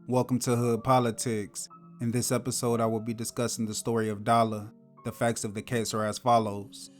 Welcome to Hood Politics. In this episode, I will be discussing the story of Dolla. The facts of the case are as follows.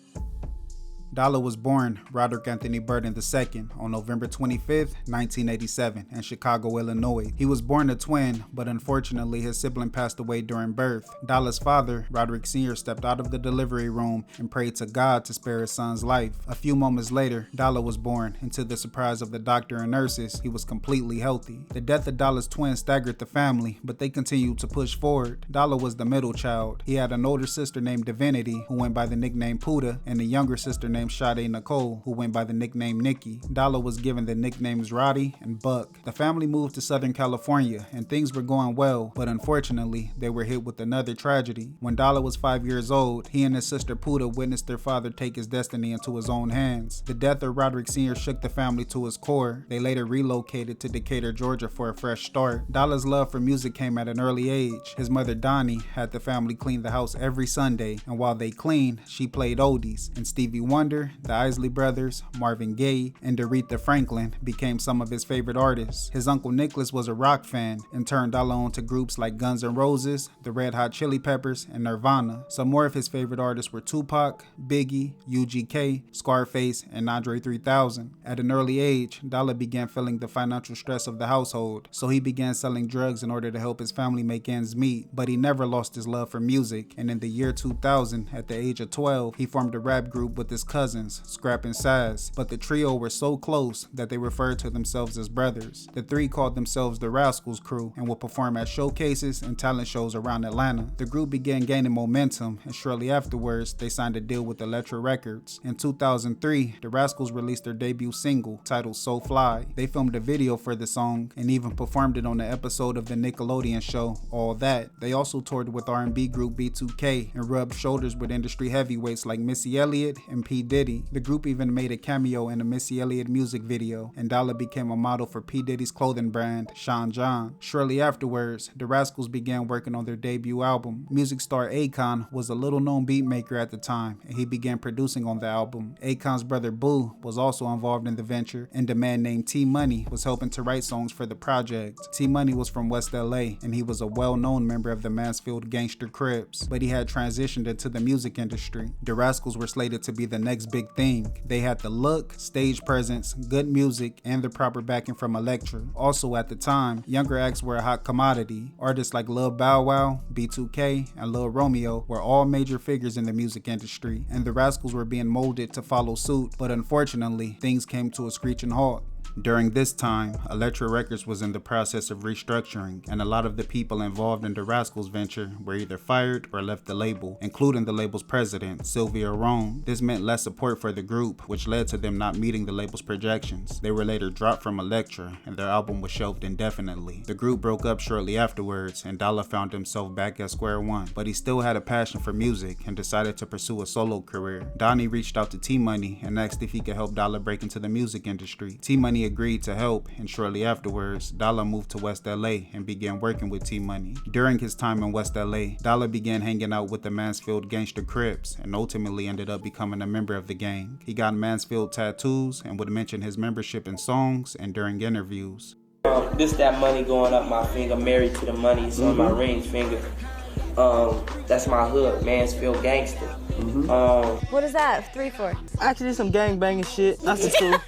Dolla was born Roderick Anthony Burden II on November 25, 1987 in Chicago, Illinois. He was born a twin, but unfortunately his sibling passed away during birth. Dolla's father, Roderick Sr., stepped out of the delivery room and prayed to God to spare his son's life. A few moments later, Dolla was born, and to the surprise of the doctor and nurses, he was completely healthy. The death of Dolla's twin staggered the family, but they continued to push forward. Dolla was the middle child. He had an older sister named Divinity, who went by the nickname Puda, and a younger sister named Sade Nicole, who went by the nickname Nikki. Dolla was given the nicknames Roddy and Buck. The family moved to Southern California, and things were going well, but unfortunately, they were hit with another tragedy. When Dolla was 5 years old, he and his sister Puda witnessed their father take his destiny into his own hands. The death of Roderick Sr. shook the family to its core. They later relocated to Decatur, Georgia for a fresh start. Dolla's love for music came at an early age. His mother Donnie had the family clean the house every Sunday, and while they cleaned, she played oldies, and Stevie Wonder, the Isley Brothers, Marvin Gaye, and Aretha Franklin became some of his favorite artists. His uncle Nicholas was a rock fan and turned Dolla on to groups like Guns N' Roses, the Red Hot Chili Peppers, and Nirvana. Some more of his favorite artists were Tupac, Biggie, UGK, Scarface, and Andre 3000. At an early age, Dolla began feeling the financial stress of the household, so he began selling drugs in order to help his family make ends meet. But he never lost his love for music, and in the year 2000, at the age of 12, he formed a rap group with his cousins, Scrap and Saz, but the trio were so close that they referred to themselves as brothers. The three called themselves the Rascals Crew and would perform at showcases and talent shows around Atlanta. The group began gaining momentum, and shortly afterwards, they signed a deal with Elektra Records. In 2003, the Rascals released their debut single, titled So Fly. They filmed a video for the song and even performed it on an episode of the Nickelodeon show, All That. They also toured with R&B group B2K and rubbed shoulders with industry heavyweights like Missy Elliott and P. Diddy. The group even made a cameo in a Missy Elliott music video, and Dolla became a model for P. Diddy's clothing brand, Sean John. Shortly afterwards, the Rascals began working on their debut album. Music star Akon was a little-known beat maker at the time, and he began producing on the album. Akon's brother Boo was also involved in the venture, and a man named T Money was helping to write songs for the project. T Money was from West LA, and he was a well-known member of the Mansfield Gangster Crips, but he had transitioned into the music industry. The Rascals were slated to be the next big thing. They had the look, stage presence, good music, and the proper backing from Elektra. Also at the time, younger acts were a hot commodity. Artists like Lil Bow Wow, B2K, and Lil Romeo were all major figures in the music industry, and the Rascals were being molded to follow suit, but unfortunately, things came to a screeching halt. During this time, Elektra Records was in the process of restructuring, and a lot of the people involved in the Rascals venture were either fired or left the label, including the label's president, Sylvia Rome. This meant less support for the group, which led to them not meeting the label's projections. They were later dropped from Elektra, and their album was shelved indefinitely. The group broke up shortly afterwards, and Dolla found himself back at square one, but he still had a passion for music and decided to pursue a solo career. Donnie reached out to T Money and asked if he could help Dolla break into the music industry. T Money agreed to help, and shortly afterwards, Dolla moved to West LA and began working with T Money. During his time in West LA, Dolla began hanging out with the Mansfield Gangster Crips and ultimately ended up becoming a member of the gang. He got Mansfield tattoos and would mention his membership in songs and during interviews. This that money going up my finger, married to the money, it's on my ring finger. That's my hood, Mansfield Gangster. What is that 3 for? Actually, some gang banging shit. That's the truth.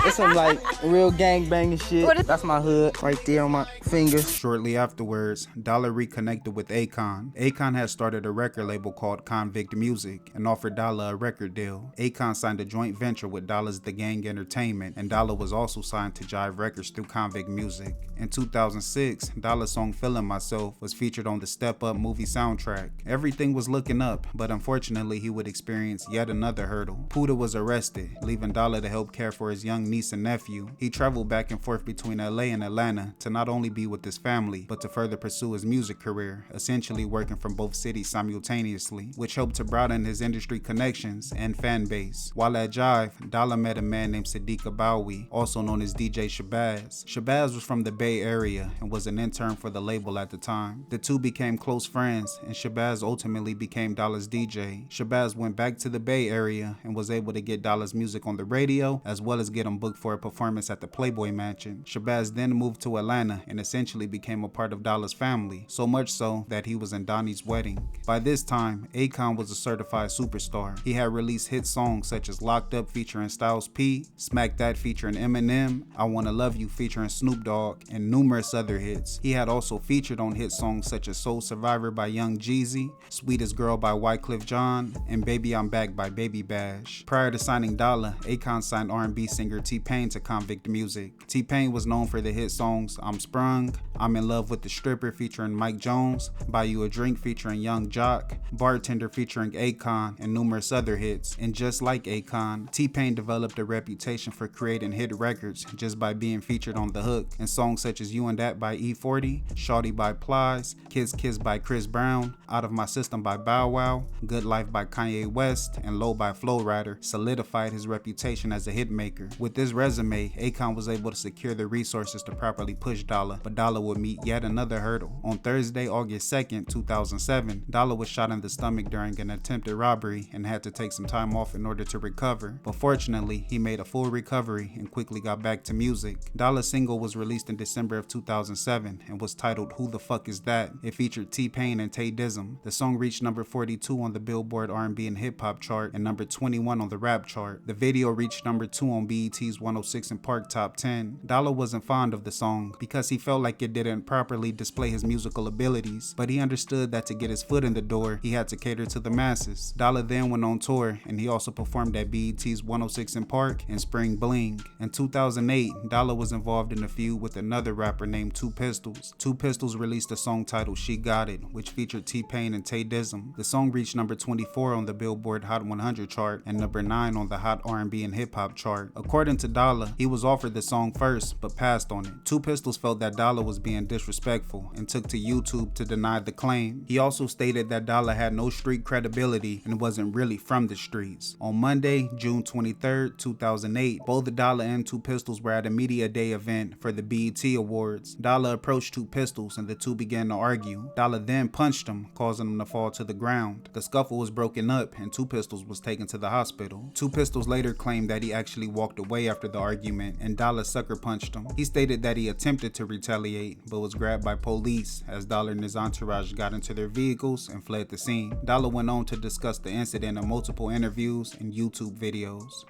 It's some like real gang banging shit. That's my hood right there on my finger. Shortly afterwards, Dolla reconnected with Akon. Akon had started a record label called Convict Music and offered Dolla a record deal. Akon signed a joint venture with Dolla's The Gang Entertainment, and Dolla was also signed to Jive Records through Convict Music. In 2006, Dolla's song Feelin' Myself was featured on the Step Up movie soundtrack. Everything was looking up, but unfortunately he would experience yet another hurdle. Puda was arrested, leaving Dolla to help care for his young niece and nephew. He traveled back and forth between LA and Atlanta to not only be with his family, but to further pursue his music career, essentially working from both cities simultaneously, which helped to broaden his industry connections and fan base. While at Jive, Dolla met a man named Sadiq Abawi, also known as DJ Shabazz. Shabazz was from the Bay Area and was an intern for the label at the time. The two became close friends, and Shabazz ultimately became Dolla's DJ. Shabazz went back to the Bay Area and was able to get Dolla's music on the radio, as well as get him booked for a performance at the Playboy Mansion. Shabazz then moved to Atlanta and essentially became a part of Dolla's family, so much so that he was in Donnie's wedding. By this time, Akon was a certified superstar. He had released hit songs such as Locked Up featuring Styles P, Smack That featuring Eminem, I Wanna Love You featuring Snoop Dogg, and numerous other hits. He had also featured on hit songs such as Soul Survivor by Young Jeezy, Sweetest Girl by Wyclef Jean, and Baby I'm Back by Baby Bash. Prior to signing Dolla, Akon signed R&B singer T-Pain to Convict Music. T-Pain was known for the hit songs I'm Sprung, I'm in Love with the Stripper featuring Mike Jones, Buy You a Drink featuring Young Jock, Bartender featuring Akon, and numerous other hits. And just like Akon, T-Pain developed a reputation for creating hit records just by being featured on the hook in songs such as You and That by E40, Shawty by Plies, Kiss Kiss by Chris Brown, Out of My System by Bow Wow, Good Life by Kanye West, and Low by Flo Rida, solidified his reputation as a hit maker. With this resume, Akon was able to secure the resources to properly push Dolla, but Dolla would meet yet another hurdle. On Thursday, August 2nd, 2007, Dolla was shot in the stomach during an attempted robbery and had to take some time off in order to recover, but fortunately, he made a full recovery and quickly got back to music. Dolla's single was released in December of 2007 and was titled Who the Fuck Is That? It featured T-Pain and Tay Dizzum. The song reached number 42 on the Billboard R&B and Hip Hop chart and number 21 on the rap chart. The video reached number 2 on BET's 106 and Park Top 10. Dolla wasn't fond of the song because he felt like it didn't properly display his musical abilities, but he understood that to get his foot in the door, he had to cater to the masses. Dolla then went on tour, and he also performed at BET's 106 and Park and Spring Bling. In 2008, Dolla was involved in a feud with another rapper named Two Pistols. Two Pistols released a song titled She Got It, which featured T-Pain and Tay Dizzum. The song reached number 24 on the Billboard Hot 100 chart and number 9 on the Hot R&B and Hip Hop chart. According to Dolla, he was offered the song first, but passed on it. Two Pistols felt that Dolla was being disrespectful and took to YouTube to deny the claim. He also stated that Dolla had no street credibility and wasn't really from the streets. On Monday, June 23rd, 2008, both Dolla and Two Pistols were at a media day event for the BET Awards. Dolla approached Two Pistols and the two began to argue. Dolla then punched him, causing him to fall to the ground. The scuffle was broken up and Two Pistols was taken to the hospital. Two Pistols later claimed that he actually walked away after the argument and Dolla sucker punched him. He stated that he attempted to retaliate but was grabbed by police as Dolla and his entourage got into their vehicles and fled the scene. Dolla went on to discuss the incident in multiple interviews and YouTube videos.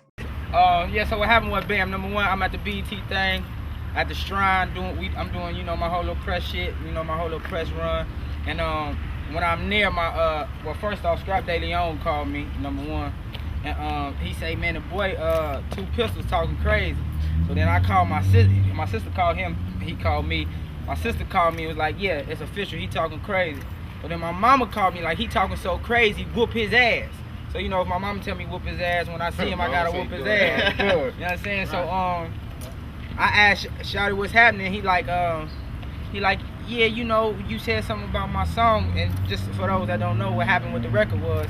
Yeah, so what happened was, bam, number one, I'm at the BET thing, at the Shrine, I'm doing, you know, my whole little press shit, you know, my whole little press run. And when I'm near my, well, first off, Scrap De Leon called me, number one. And he say, man, the boy, Two Pistols talking crazy. So then I called my sister called him, he called me. My sister called me, was like, yeah, it's official, he talking crazy. So then my mama called me, like, he talking so crazy, whoop his ass. So, you know, if my mama tell me whoop his ass, when I see him, I gotta whoop his ass. You know what I'm saying? So, I asked Shawty what's happening. He like, yeah, you know, you said something about my song. And just for those that don't know, what happened with the record was,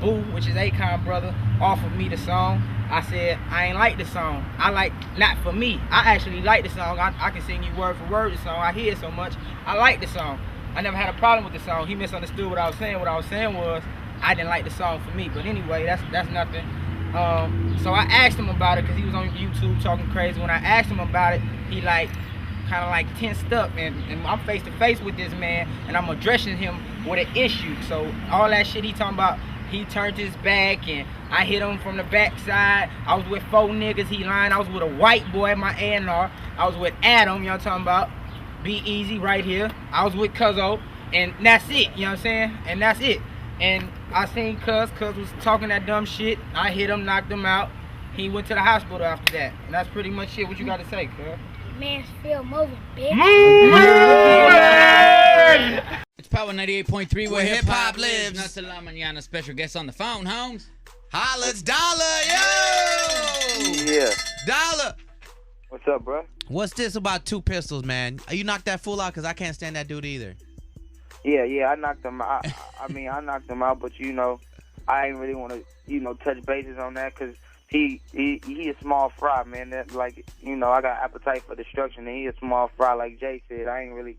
Boo, which is Akon brother, offered me the song. I said, I ain't like the song. I like, not for me. I actually like the song. I can sing you word for word the song. I hear it so much. I like the song. I never had a problem with the song. He misunderstood what I was saying. What I was saying was, I didn't like the song for me, but anyway, that's nothing. So I asked him about it because he was on YouTube talking crazy. When I asked him about it, he like kind of like tensed up, and I'm face to face with this man, and I'm addressing him with an issue. So all that shit he talking about, he turned his back, and I hit him from the backside. I was with 4 niggas. He lying. I was with a white boy at my A&R. I was with Adam. You know what I'm talking about? Be Easy right here. I was with Cuzzo, and that's it. You know what I'm saying? And that's it. And I seen Cuz was talking that dumb shit. I hit him, knocked him out. He went to the hospital after that. And that's pretty much it. What you got to say, Cuz? Mansfield moving, bitch. It's Power 98.3 where hip hop lives. Not till la mañana. Special guest on the phone, Holmes. Holla, it's Dolla, yo! Yeah. Dolla! What's up, bro? What's this about Two Pistols, man? You knocked that fool out? Because I can't stand that dude either. Yeah, I knocked him out. I mean, I knocked him out, but, you know, I ain't really want to, you know, touch bases on that because he a small fry, man. That, like, you know, I got appetite for destruction, and he a small fry, like Jay said. I ain't really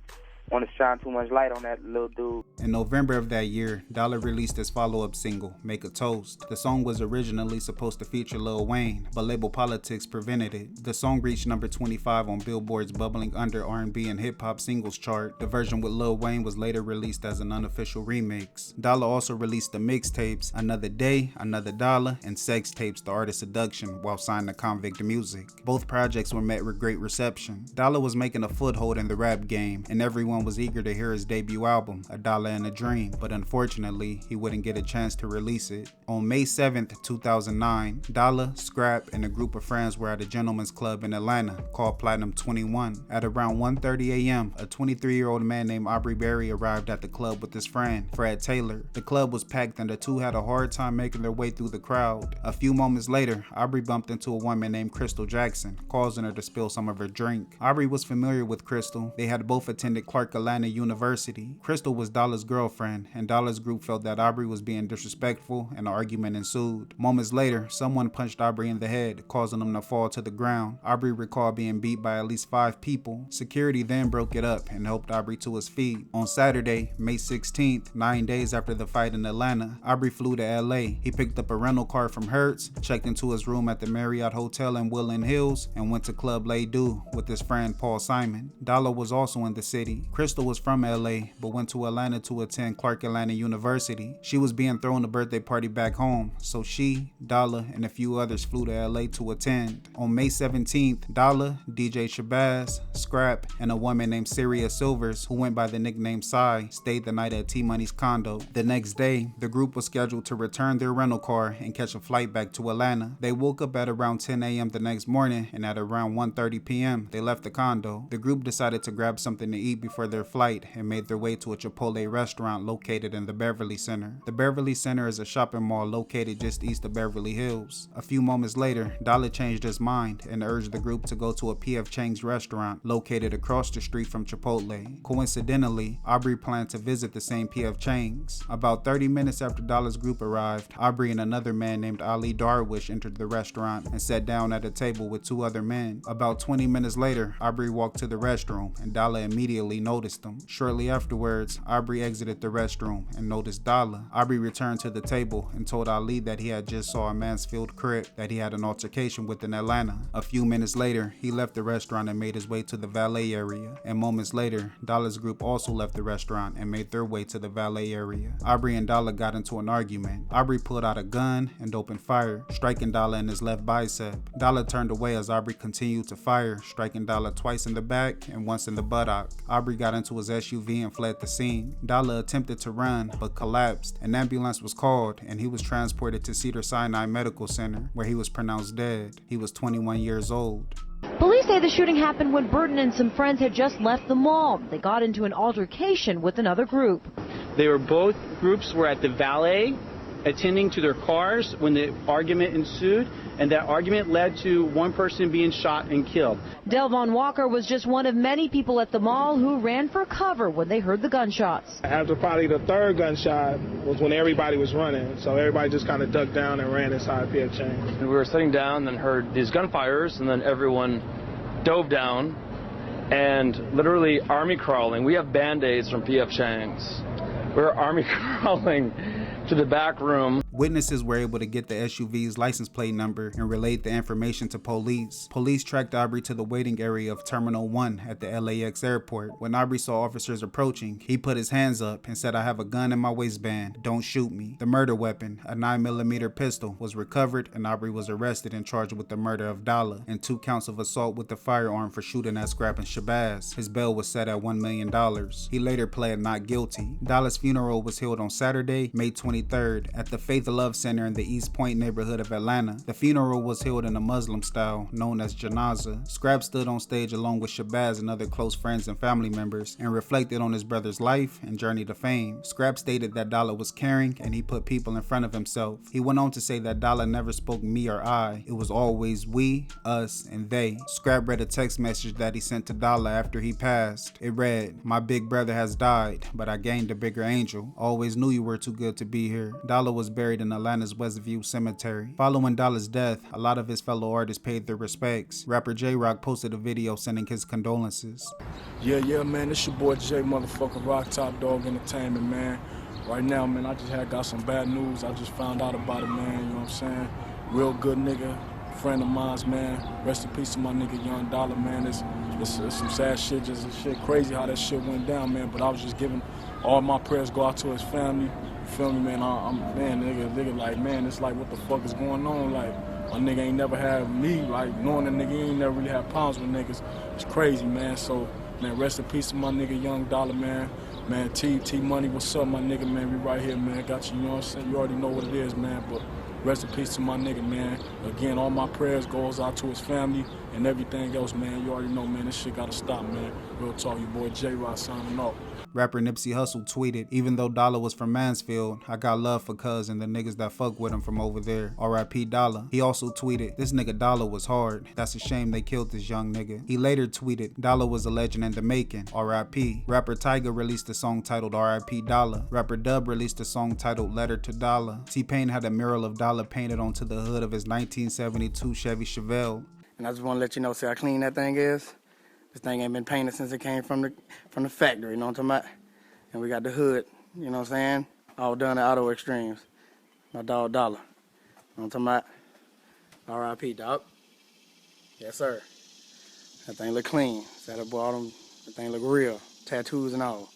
want to shine too much light on that little dude. In November of that year, Dolla released his follow-up single, Make a Toast. The song was originally supposed to feature Lil Wayne, but label politics prevented it. The song reached number 25 on Billboard's bubbling under R&B and hip-hop singles chart. The version with Lil Wayne was later released as an unofficial remix. Dolla also released the mixtapes Another Day, Another Dollar, and Sex Tapes The Art of Seduction while signed to Convict Music. Both projects were met with great reception. Dolla was making a foothold in the rap game, and everyone was eager to hear his debut album, A Dollar and a Dream, but unfortunately, he wouldn't get a chance to release it. On May 7th, 2009, Dolla, Scrap, and a group of friends were at a gentleman's club in Atlanta called Platinum 21. At around 1:30 a.m., a 23-year-old man named Aubrey Berry arrived at the club with his friend, Fred Taylor. The club was packed and the two had a hard time making their way through the crowd. A few moments later, Aubrey bumped into a woman named Crystal Jackson, causing her to spill some of her drink. Aubrey was familiar with Crystal. They had both attended Clark Atlanta University. Crystal was Dolla's girlfriend, and Dolla's group felt that Aubrey was being disrespectful, and an argument ensued. Moments later, someone punched Aubrey in the head, causing him to fall to the ground. Aubrey recalled being beat by at least 5 people. Security then broke it up and helped Aubrey to his feet. On Saturday, May 16th, 9 days after the fight in Atlanta, Aubrey flew to LA. He picked up a rental car from Hertz, checked into his room at the Marriott Hotel in Woodland Hills, and went to Club Les Deux with his friend Paul Simon. Dolla was also in the city. Crystal was from LA, but went to Atlanta to attend Clark Atlanta University. She was being thrown a birthday party back home, so she, Dolla, and a few others flew to LA to attend. On May 17th, Dolla, DJ Shabazz, Scrap, and a woman named Syria Silvers, who went by the nickname Psy, stayed the night at T-Money's condo. The next day, the group was scheduled to return their rental car and catch a flight back to Atlanta. They woke up at around 10 a.m. the next morning, and at around 1:30 p.m., they left the condo. The group decided to grab something to eat before their flight and made their way to a Chipotle restaurant located in the Beverly Center. The Beverly Center is a shopping mall located just east of Beverly Hills. A few moments later, Dolla changed his mind and urged the group to go to a P.F. Chang's restaurant located across the street from Chipotle. Coincidentally, Aubrey planned to visit the same P.F. Chang's. About 30 minutes after Dolla's group arrived, Aubrey and another man named Ali Darwish entered the restaurant and sat down at a table with 2 other men. About 20 minutes later, Aubrey walked to the restroom and Dolla immediately noticed him. Shortly afterwards, Aubrey exited the restroom and noticed Dolla. Aubrey returned to the table and told Ali that he had just saw a Mansfield Crip that he had an altercation with in Atlanta. A few minutes later, he left the restaurant and made his way to the valet area. And moments later, Dolla's group also left the restaurant and made their way to the valet area. Aubrey and Dolla got into an argument. Aubrey pulled out a gun and opened fire, striking Dolla in his left bicep. Dolla turned away as Aubrey continued to fire, striking Dolla twice in the back and once in the buttock. Aubrey got into his SUV and fled the scene. Dolla attempted to run but collapsed. An ambulance was called and he was transported to Cedars-Sinai Medical Center, where he was pronounced dead. He was 21 years old. Police say the shooting happened when Burton and some friends had just left the mall. They got into an altercation with another group. Both groups were at the valet, attending to their cars when the argument ensued, and that argument led to one person being shot and killed. Delvon Walker was just one of many people at the mall who ran for cover when they heard the gunshots. After probably the 3rd gunshot was when everybody was running, so everybody just kind of ducked down and ran inside P.F. Chang's. We were sitting down and heard these gunfires, and then everyone dove down and literally army crawling. We have Band-Aids from P.F. Chang's. We're army crawling to the back room. Witnesses were able to get the SUV's license plate number and relayed the information to police. Police tracked Aubrey to the waiting area of Terminal 1 at the LAX airport. When Aubrey saw officers approaching, he put his hands up and said, "I have a gun in my waistband. Don't shoot me." The murder weapon, a 9mm pistol, was recovered and Aubrey was arrested and charged with the murder of Dolla and 2 counts of assault with a firearm for shooting at Scrap and Shabazz. His bail was set at $1 million. He later pled not guilty. Dolla's funeral was held on Saturday, May 23rd at the Faith Love Center in the East Point neighborhood of Atlanta. The funeral was held in a Muslim style known as janazah. Scrap stood on stage along with Shabazz and other close friends and family members and reflected on his brother's life and journey to fame. Scrap stated that Dolla was caring and he put people in front of himself. He went on to say that Dolla never spoke me or I. It was always we, us, and they. Scrap read a text message that he sent to Dolla after he passed. It read, "My big brother has died, but I gained a bigger angel. Always knew you were too good to be here." Dolla was buried buried in Atlanta's Westview Cemetery. Following Dolla's death, a lot of his fellow artists paid their respects. Rapper J-Rock posted a video sending his condolences. Yeah, man, it's your boy J motherfucker Rock Top Dog Entertainment, man. Right now, man, I just got some bad news. I just found out about it, man, you know what I'm saying? Real good nigga, friend of mine's, man. Rest in peace to my nigga Young Dolla, man. It's some sad shit, just shit crazy how that shit went down, man. But I was just giving all my prayers go out to his family. You feel me, man? Nigga, like, man, it's like, what the fuck is going on? Like, my nigga ain't never had me, like, knowing that nigga ain't never really had problems with niggas. It's crazy, man. So, man, rest in peace to my nigga Young Dolla, man. Man, T Money, what's up, my nigga, man? We right here, man. Got you, you know what I'm saying? You already know what it is, man. But rest in peace to my nigga, man. Again, all my prayers goes out to his family and everything else, man. You already know, man. This shit gotta stop, man. Real talk, your boy J-Rock signing off. Rapper Nipsey Hussle tweeted, "Even though Dolla was from Mansfield, I got love for cuz and the niggas that fuck with him from over there. R.I.P. Dolla." He also tweeted, "This nigga Dolla was hard. That's a shame they killed this young nigga." He later tweeted, "Dolla was a legend in the making. R.I.P." Rapper Tyga released a song titled R.I.P. Dolla. Rapper Dub released a song titled Letter to Dolla. T-Pain had a mural of Dolla painted onto the hood of his 1972 Chevy Chevelle. And I just want to let you know, see how clean that thing is? This thing ain't been painted since it came from the factory, you know what I'm talking about? And we got the hood, you know what I'm saying? All done at Auto Extremes. My dog Dolla. You know what I'm talking about? R.I.P. dog. Yes, sir. That thing look clean. That bottom, that thing look real. Tattoos and all.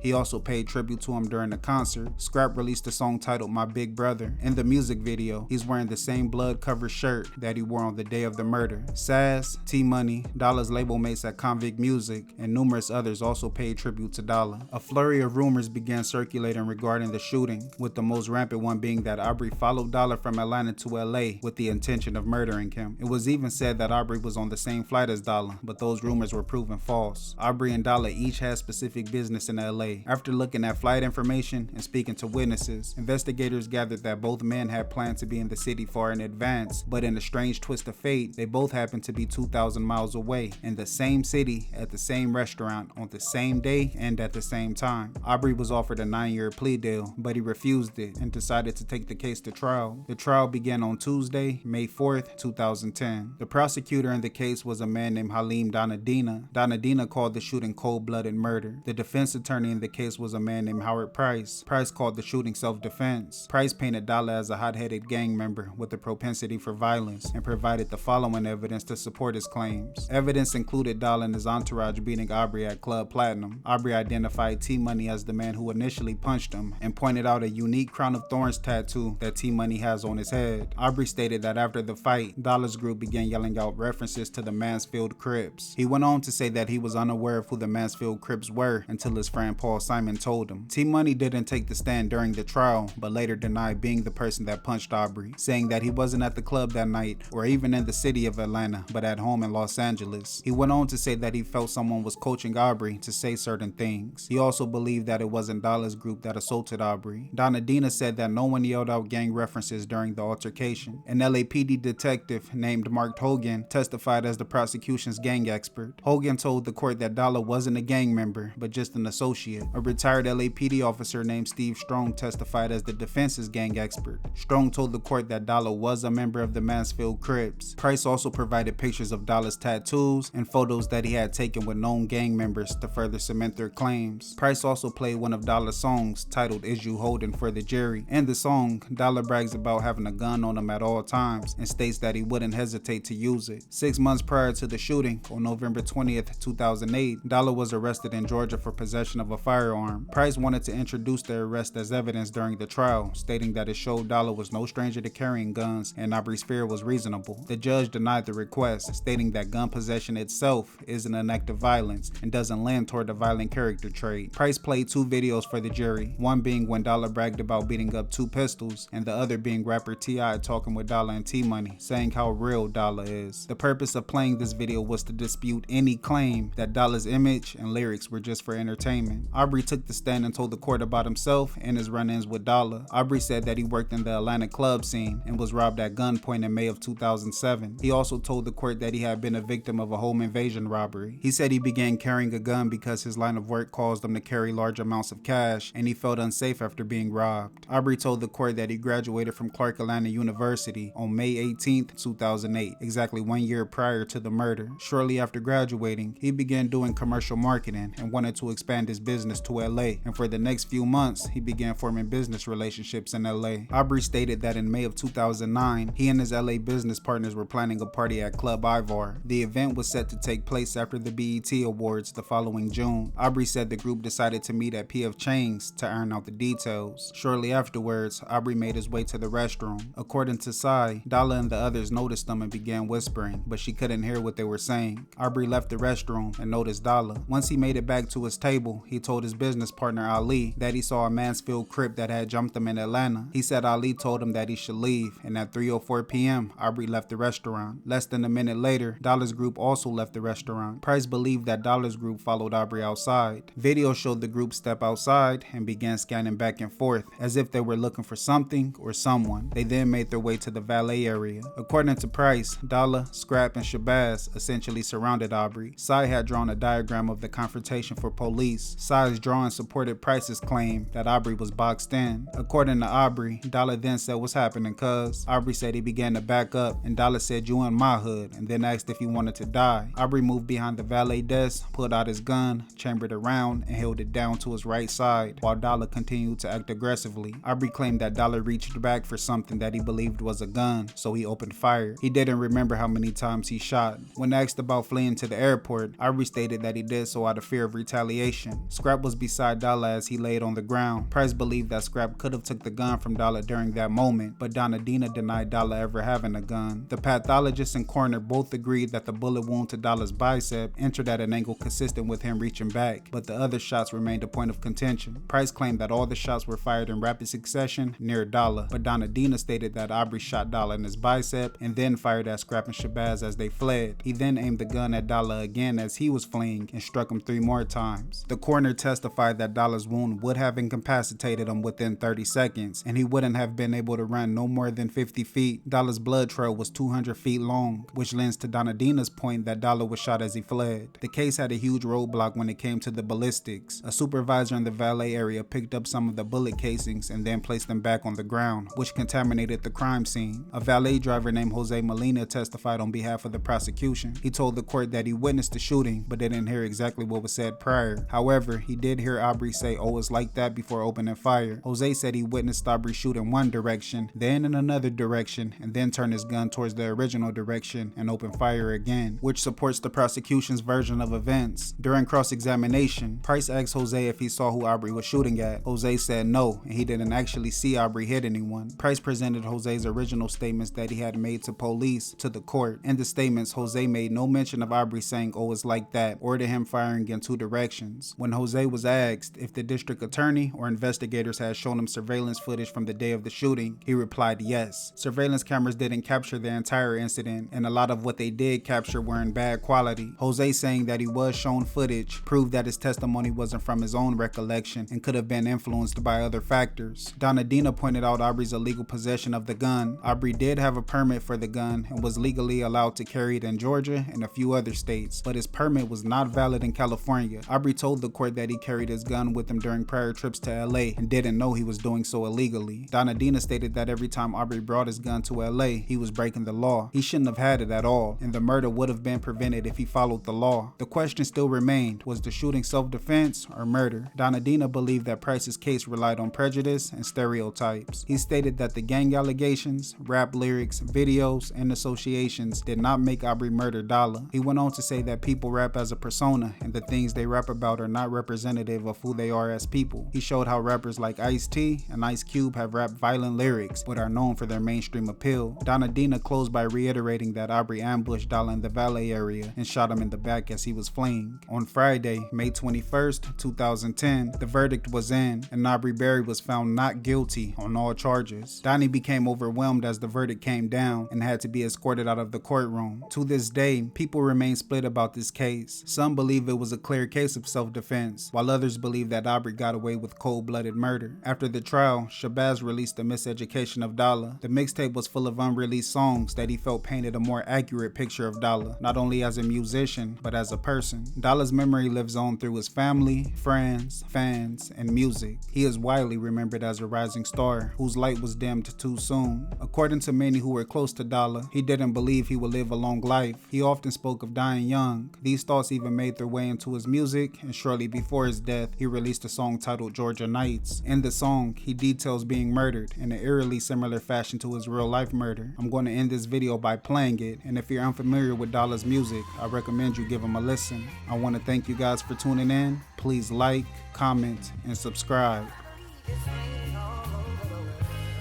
He also paid tribute to him during the concert. Scrap released a song titled My Big Brother. In the music video, he's wearing the same blood-covered shirt that he wore on the day of the murder. Saz, T-Money, Dolla's label mates at Convict Music, and numerous others also paid tribute to Dolla. A flurry of rumors began circulating regarding the shooting, with the most rampant one being that Aubrey followed Dolla from Atlanta to LA with the intention of murdering him. It was even said that Aubrey was on the same flight as Dolla, but those rumors were proven false. Aubrey and Dolla each had specific business in LA. After looking at flight information and speaking to witnesses, investigators gathered that both men had planned to be in the city far in advance, but in a strange twist of fate, they both happened to be 2,000 miles away, in the same city, at the same restaurant, on the same day, and at the same time. Aubrey was offered a 9-year plea deal, but he refused it and decided to take the case to trial. The trial began on Tuesday, May 4th, 2010. The prosecutor in the case was a man named Halim Donadina. Donadina called the shooting cold-blooded murder. The defense attorney in the case was a man named Howard Price. Price called the shooting self-defense. Price painted Dolla as a hot-headed gang member with a propensity for violence and provided the following evidence to support his claims. Evidence included Dolla and his entourage beating Aubrey at Club Platinum. Aubrey identified T-Money as the man who initially punched him and pointed out a unique crown of thorns tattoo that T-Money has on his head. Aubrey stated that after the fight, Dolla's group began yelling out references to the Mansfield Crips. He went on to say that he was unaware of who the Mansfield Crips were until his friend Paul Simon told him. T-Money didn't take the stand during the trial, but later denied being the person that punched Aubrey, saying that he wasn't at the club that night or even in the city of Atlanta, but at home in Los Angeles. He went on to say that he felt someone was coaching Aubrey to say certain things. He also believed that it wasn't Dolla's group that assaulted Aubrey. Donadina said that no one yelled out gang references during the altercation. An LAPD detective named Mark Hogan testified as the prosecution's gang expert. Hogan told the court that Dolla wasn't a gang member, but just an associate. A retired LAPD officer named Steve Strong testified as the defense's gang expert. Strong told the court that Dolla was a member of the Mansfield Crips. Price also provided pictures of Dolla's tattoos and photos that he had taken with known gang members to further cement their claims. Price also played one of Dolla's songs titled Is You Holdin' for the Jury. In the song, Dolla brags about having a gun on him at all times and states that he wouldn't hesitate to use it. 6 months prior to the shooting, on November 20th, 2008, Dolla was arrested in Georgia for possession of a firearm. Price wanted to introduce the arrest as evidence during the trial, stating that it showed Dolla was no stranger to carrying guns and Aubrey's fear was reasonable. The judge denied the request, stating that gun possession itself isn't an act of violence and doesn't lend toward a violent character trait. Price played 2 videos for the jury, one being when Dolla bragged about beating up 2 pistols, and the other being rapper T.I. talking with Dolla and T-Money, saying how real Dolla is. The purpose of playing this video was to dispute any claim that Dolla's image and lyrics were just for entertainment. confession. Aubrey took the stand and told the court about himself and his run-ins with Dolla. Aubrey said that he worked in the Atlanta club scene and was robbed at gunpoint in May of 2007. He also told the court that he had been a victim of a home invasion robbery. He said he began carrying a gun because his line of work caused him to carry large amounts of cash and he felt unsafe after being robbed. Aubrey told the court that he graduated from Clark Atlanta University on May 18, 2008, exactly 1 year prior to the murder. Shortly after graduating, he began doing commercial marketing and wanted to expand his business to LA, and for the next few months, he began forming business relationships in LA. Aubrey stated that in May of 2009, he and his LA business partners were planning a party at Club Ivar. The event was set to take place after the BET Awards the following June. Aubrey said the group decided to meet at PF Chang's to iron out the details. Shortly afterwards, Aubrey made his way to the restroom. According to Sai, Dolla and the others noticed them and began whispering, but she couldn't hear what they were saying. Aubrey left the restroom and noticed Dolla. Once he made it back to his table, he told his business partner Ali that he saw a Mansfield Crip that had jumped him in Atlanta. He said Ali told him that he should leave, and at 3:04 p.m., Aubrey left the restaurant. Less than a minute later, Dolla's group also left the restaurant. Price believed that Dolla's group followed Aubrey outside. Video showed the group step outside and began scanning back and forth as if they were looking for something or someone. They then made their way to the valet area. According to Price, Dolla, Scrap, and Shabazz essentially surrounded Aubrey. Sai had drawn a diagram of the confrontation for police. Sai's drawing supported Price's claim that Aubrey was boxed in. According to Aubrey, Dolla then said, "What's happening, cuz?" Aubrey said he began to back up, and Dolla said, "You in my hood," and then asked if he wanted to die. Aubrey moved behind the valet desk, pulled out his gun, chambered around, and held it down to his right side, while Dolla continued to act aggressively. Aubrey claimed that Dolla reached back for something that he believed was a gun, so he opened fire. He didn't remember how many times he shot. When asked about fleeing to the airport, Aubrey stated that he did so out of fear of retaliation. Scrap was beside Dolla as he laid on the ground. Price believed that Scrap could have took the gun from Dolla during that moment, but Donadina denied Dolla ever having a gun. The pathologist and coroner both agreed that the bullet wound to Dolla's bicep entered at an angle consistent with him reaching back, but the other shots remained a point of contention. Price claimed that all the shots were fired in rapid succession near Dolla, but Donadina stated that Aubrey shot Dolla in his bicep and then fired at Scrap and Shabazz as they fled. He then aimed the gun at Dolla again as he was fleeing and struck him 3 more times. The coroner testified that Dolla's wound would have incapacitated him within 30 seconds, and he wouldn't have been able to run no more than 50 feet. Dolla's blood trail was 200 feet long, which lends to Donadina's point that Dolla was shot as he fled. The case had a huge roadblock when it came to the ballistics. A supervisor in the valet area picked up some of the bullet casings and then placed them back on the ground, which contaminated the crime scene. A valet driver named Jose Molina testified on behalf of the prosecution. He told the court that he witnessed the shooting, but didn't hear exactly what was said prior. However, he did hear Aubrey say, "Oh, it's like that," before opening fire. Jose said he witnessed Aubrey shoot in one direction, then in another direction, and then turn his gun towards the original direction and open fire again, which supports the prosecution's version of events. During cross-examination, Price asked Jose if he saw who Aubrey was shooting at. Jose said no, and he didn't actually see Aubrey hit anyone. Price presented Jose's original statements that he had made to police to the court. In the statements, Jose made no mention of Aubrey saying, "Oh, it's like that," or to him firing in 2 directions. When Jose was asked if the district attorney or investigators had shown him surveillance footage from the day of the shooting, he replied yes. Surveillance cameras didn't capture the entire incident, and a lot of what they did capture were in bad quality. Jose saying that he was shown footage proved that his testimony wasn't from his own recollection and could have been influenced by other factors. Donadina pointed out Aubrey's illegal possession of the gun. Aubrey did have a permit for the gun and was legally allowed to carry it in Georgia and a few other states, but his permit was not valid in California. Aubrey told the court that he carried his gun with him during prior trips to LA and didn't know he was doing so illegally. Donadina stated that every time Aubrey brought his gun to LA, he was breaking the law. He shouldn't have had it at all, and the murder would have been prevented if he followed the law. The question still remained, was the shooting self-defense or murder? Donadina believed that Price's case relied on prejudice and stereotypes. He stated that the gang allegations, rap lyrics, videos, and associations did not make Aubrey murder Dolla. He went on to say that people rap as a persona, and the things they rap about are not representative of who they are as people. He showed how rappers like Ice-T and Ice Cube have rapped violent lyrics, but are known for their mainstream appeal. Donadina closed by reiterating that Aubrey ambushed Dolla in the valet area and shot him in the back as he was fleeing. On Friday, May 21st, 2010, the verdict was in, and Aubrey Berry was found not guilty on all charges. Donnie became overwhelmed as the verdict came down and had to be escorted out of the courtroom. To this day, people remain split about this case. Some believe it was a clear case of self-defense, defense, while others believe that Aubrey got away with cold-blooded murder. After the trial, Shabazz released The Miseducation of Dolla. The mixtape was full of unreleased songs that he felt painted a more accurate picture of Dolla, not only as a musician, but as a person. Dolla's memory lives on through his family, friends, fans, and music. He is widely remembered as a rising star whose light was dimmed too soon. According to many who were close to Dolla, he didn't believe he would live a long life. He often spoke of dying young. These thoughts even made their way into his music, and shortly before his death, he released a song titled Georgia Nights. In the song, he details being murdered in an eerily similar fashion to his real-life murder. I'm going to end this video by playing it, and if you're unfamiliar with Dolla's music, I recommend you give him a listen. I want to thank you guys for tuning in. Please like, comment, and subscribe.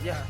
Yeah.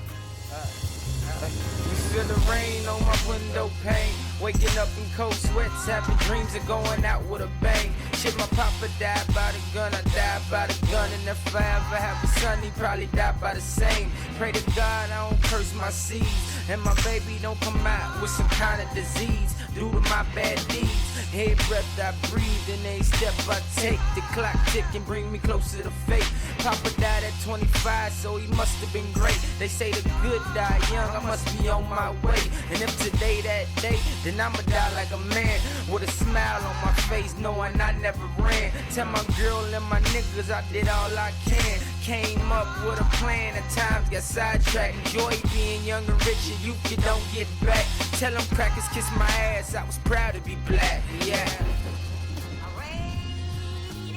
You feel the rain on my window pane. Waking up in cold sweats, having dreams of going out with a bang. Shit, my papa died by the gun, I died by the gun. And if I ever have a son, he probably died by the same. Pray to God I don't curse my seeds, and my baby don't come out with some kind of disease due to my bad deeds. Every breath I breathe and every step I take, the clock ticking bring me closer to fate. Papa died at 25, so he must have been great. They say the good die young, I must be on my way. And if today that day, then I'ma die like a man, with a smile on my face, knowing I never ran. Tell my girl and my niggas I did all I can. Came up with a plan, at times got sidetracked. Enjoy being young and rich, and you don't get back. Tell them crackers kiss my ass, I was proud to be black, yeah.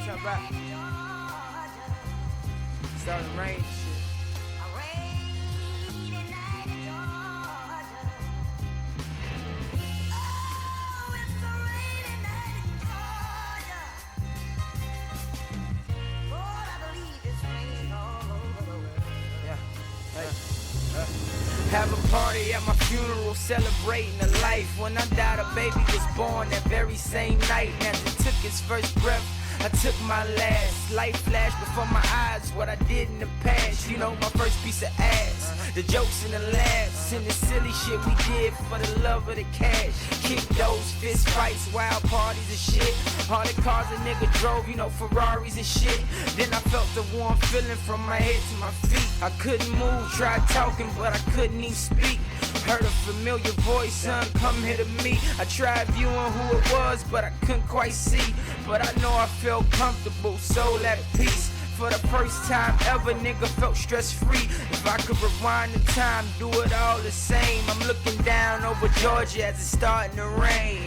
What's up, starting to rain shit. Have a party at my funeral, celebrating a life. When I died, a baby was born that very same night. And as he took his first breath, I took my last. Life flashed before my eyes, what I did in the past. You know, my first piece of ass. The jokes and the laughs and the silly shit we did for the love of the cash. Kick those fist fights, wild parties and shit. All the cars a nigga drove, you know, Ferraris and shit. Then I felt the warm feeling from my head to my feet. I couldn't move, tried talking, but I couldn't even speak. Heard a familiar voice, son, come here to me. I tried viewing who it was, but I couldn't quite see. But I know I felt comfortable, soul at peace. For the first time ever, nigga felt stress-free. If I could rewind the time, do it all the same. I'm looking down over Georgia as it's starting to rain.